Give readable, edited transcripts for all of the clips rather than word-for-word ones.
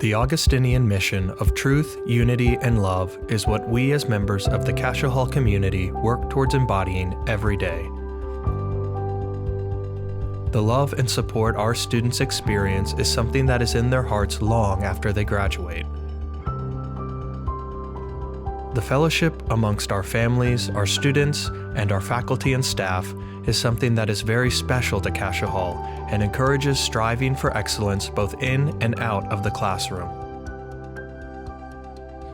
The Augustinian mission of truth, unity, and love is what we as members of the Cassia Hall community work towards embodying every day. The love and support our students experience is something that is in their hearts long after they graduate. The fellowship amongst our families, our students, and our faculty and staff is something that is very special to Cassia Hall and encourages striving for excellence both in and out of the classroom.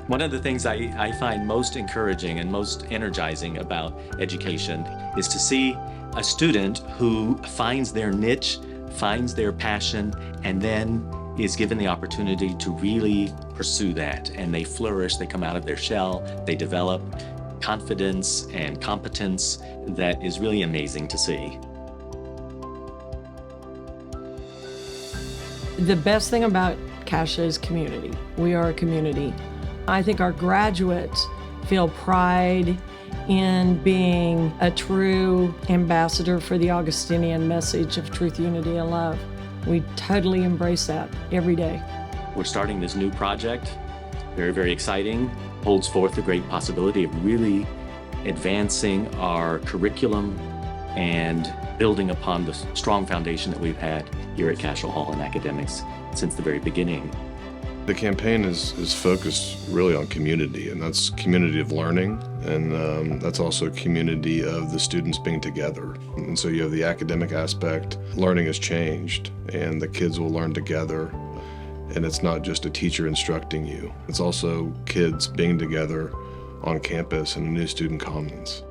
One of the things I find most encouraging and most energizing about education is to see a student who finds their niche, finds their passion, and then is given the opportunity to really pursue that. And they flourish, they come out of their shell, they develop confidence and competence that is really amazing to see. The best thing about Cassia is community. We are a community. I think our graduates feel pride in being a true ambassador for the Augustinian message of truth, unity, and love. We totally embrace that every day. We're starting this new project, very, very exciting, holds forth the great possibility of really advancing our curriculum and building upon the strong foundation that we've had here at Cassia Hall in academics since the very beginning. The campaign is focused really on community, and that's community of learning, and that's also community of the students being together. And so you have the academic aspect. Learning has changed, and the kids will learn together, and it's not just a teacher instructing you. It's also kids being together on campus in a new student commons.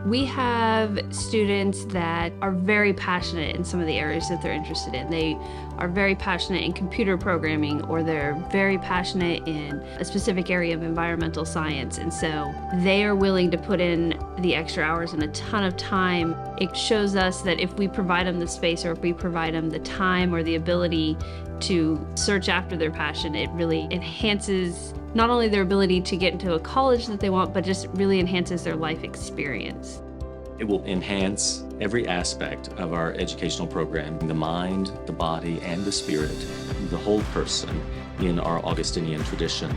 We have students that are very passionate in some of the areas that they're interested in. They are very passionate in computer programming, or they're very passionate in a specific area of environmental science. And so they are willing to put in the extra hours and a ton of time. It shows us that if we provide them the space, or if we provide them the time or the ability to search after their passion, it really enhances not only their ability to get into a college that they want, but just really enhances their life experience. It will enhance every aspect of our educational program, the mind, the body, and the spirit, the whole person in our Augustinian tradition.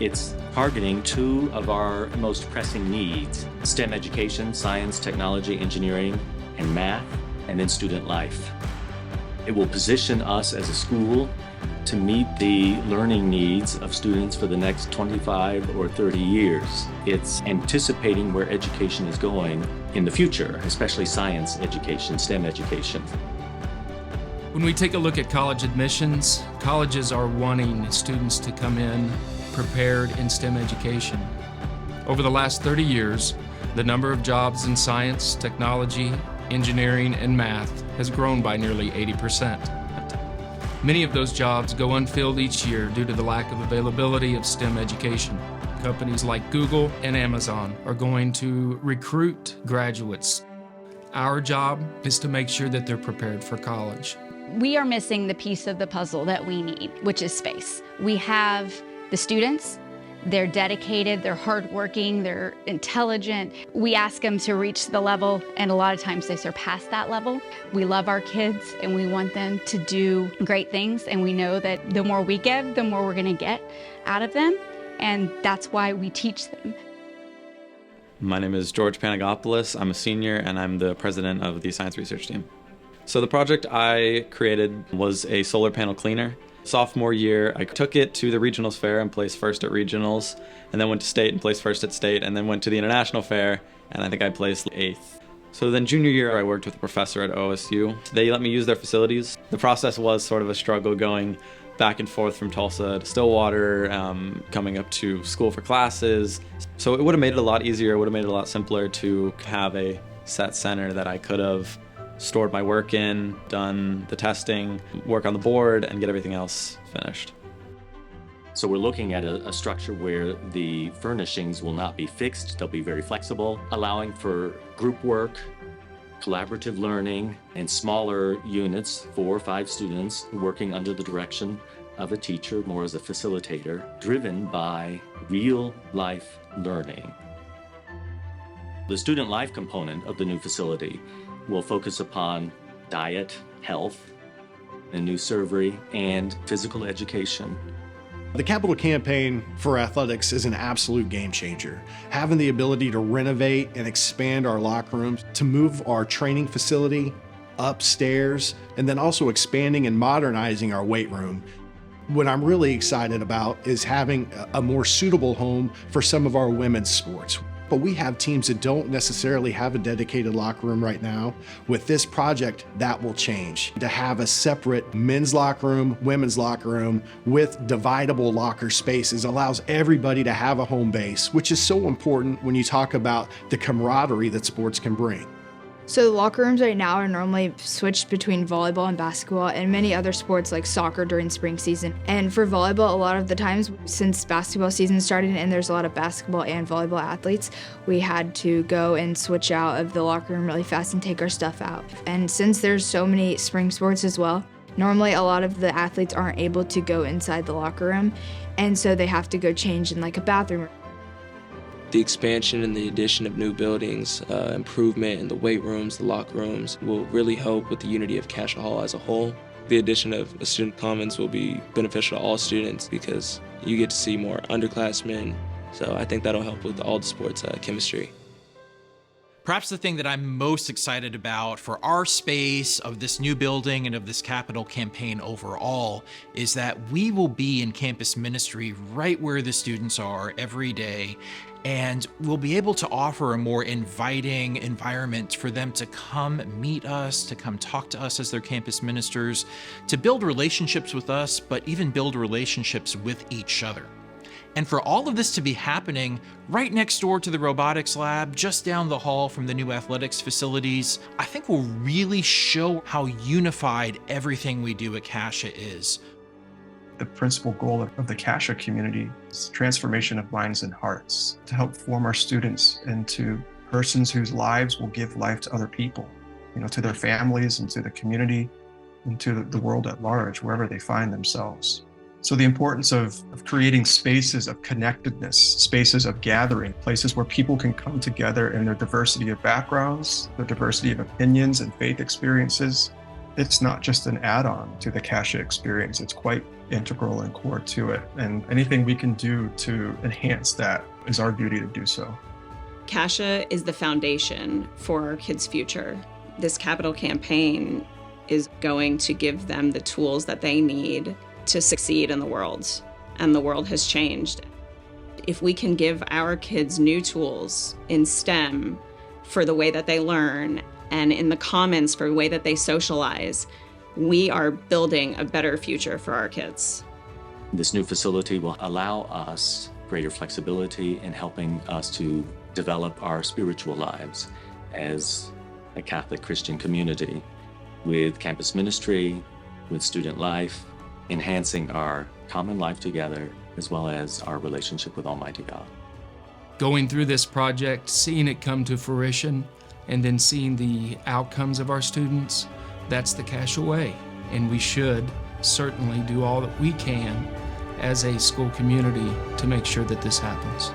It's targeting two of our most pressing needs: STEM education, science, technology, engineering, and math, and then student life. It will position us as a school to meet the learning needs of students for the next 25 or 30 years. It's anticipating where education is going in the future, especially science education, STEM education. When we take a look at college admissions, colleges are wanting students to come in prepared in STEM education. Over the last 30 years, the number of jobs in science, technology, engineering, and math has grown by nearly 80%. Many of those jobs go unfilled each year due to the lack of availability of STEM education. Companies like Google and Amazon are going to recruit graduates. Our job is to make sure that they're prepared for college. We are missing the piece of the puzzle that we need, which is space. We have the students. They're dedicated, they're hardworking, they're intelligent. We ask them to reach the level, and a lot of times they surpass that level. We love our kids, and we want them to do great things, and we know that the more we give, the more we're gonna get out of them, and that's why we teach them. My name is George Panagopoulos. I'm a senior, and I'm the president of the science research team. So the project I created was a solar panel cleaner. Sophomore year, I took it to the regionals fair and placed first at regionals, and then went to state and placed first at state, and then went to the international fair, and I think I placed 8th. So then junior year, I worked with a professor at OSU. They let me use their facilities. The process was sort of a struggle going back and forth from Tulsa to Stillwater, coming up to school for classes. So it would have made it a lot easier, it would have made it a lot simpler to have a set center that I could have stored my work in, done the testing, work on the board, and get everything else finished. So we're looking at a structure where the furnishings will not be fixed, they'll be very flexible, allowing for group work, collaborative learning, and smaller units, 4 or 5 students working under the direction of a teacher, more as a facilitator, driven by real-life learning. The student life component of the new facility will focus upon diet, health, a new servery, and physical education. The capital campaign for athletics is an absolute game changer. Having the ability to renovate and expand our locker rooms, to move our training facility upstairs, and then also expanding and modernizing our weight room. What I'm really excited about is having a more suitable home for some of our women's sports. But we have teams that don't necessarily have a dedicated locker room right now. With this project, that will change. To have a separate men's locker room, women's locker room with dividable locker spaces allows everybody to have a home base, which is so important when you talk about the camaraderie that sports can bring. So the locker rooms right now are normally switched between volleyball and basketball and many other sports like soccer during spring season. And for volleyball, a lot of the times, since basketball season started and there's a lot of basketball and volleyball athletes, we had to go and switch out of the locker room really fast and take our stuff out. And since there's so many spring sports as well, normally a lot of the athletes aren't able to go inside the locker room, and so they have to go change in like a bathroom. The expansion and the addition of new buildings, improvement in the weight rooms, the locker rooms, will really help with the unity of Cassia Hall as a whole. The addition of a student commons will be beneficial to all students because you get to see more underclassmen. So I think that'll help with all the sports chemistry. Perhaps the thing that I'm most excited about for our space of this new building and of this capital campaign overall is that we will be in campus ministry right where the students are every day, and we'll be able to offer a more inviting environment for them to come meet us, to come talk to us as their campus ministers, to build relationships with us, but even build relationships with each other. And for all of this to be happening right next door to the robotics lab, just down the hall from the new athletics facilities, I think will really show how unified everything we do at Cascia is. The principal goal of the Cassia community is transformation of minds and hearts to help form our students into persons whose lives will give life to other people, to their families and to the community and to the world at large, wherever they find themselves. So the importance of creating spaces of connectedness, spaces of gathering, places where people can come together in their diversity of backgrounds, their diversity of opinions and faith experiences. It's not just an add-on to the Cassia experience, it's quite integral and core to it. And anything we can do to enhance that is our duty to do so. Cassia is the foundation for our kids' future. This capital campaign is going to give them the tools that they need to succeed in the world, and the world has changed. If we can give our kids new tools in STEM for the way that they learn and in the commons for the way that they socialize, we are building a better future for our kids. This new facility will allow us greater flexibility in helping us to develop our spiritual lives as a Catholic Christian community with campus ministry, with student life, enhancing our common life together, as well as our relationship with Almighty God. Going through this project, seeing it come to fruition, and then seeing the outcomes of our students, that's the Cassia way. And we should certainly do all that we can as a school community to make sure that this happens.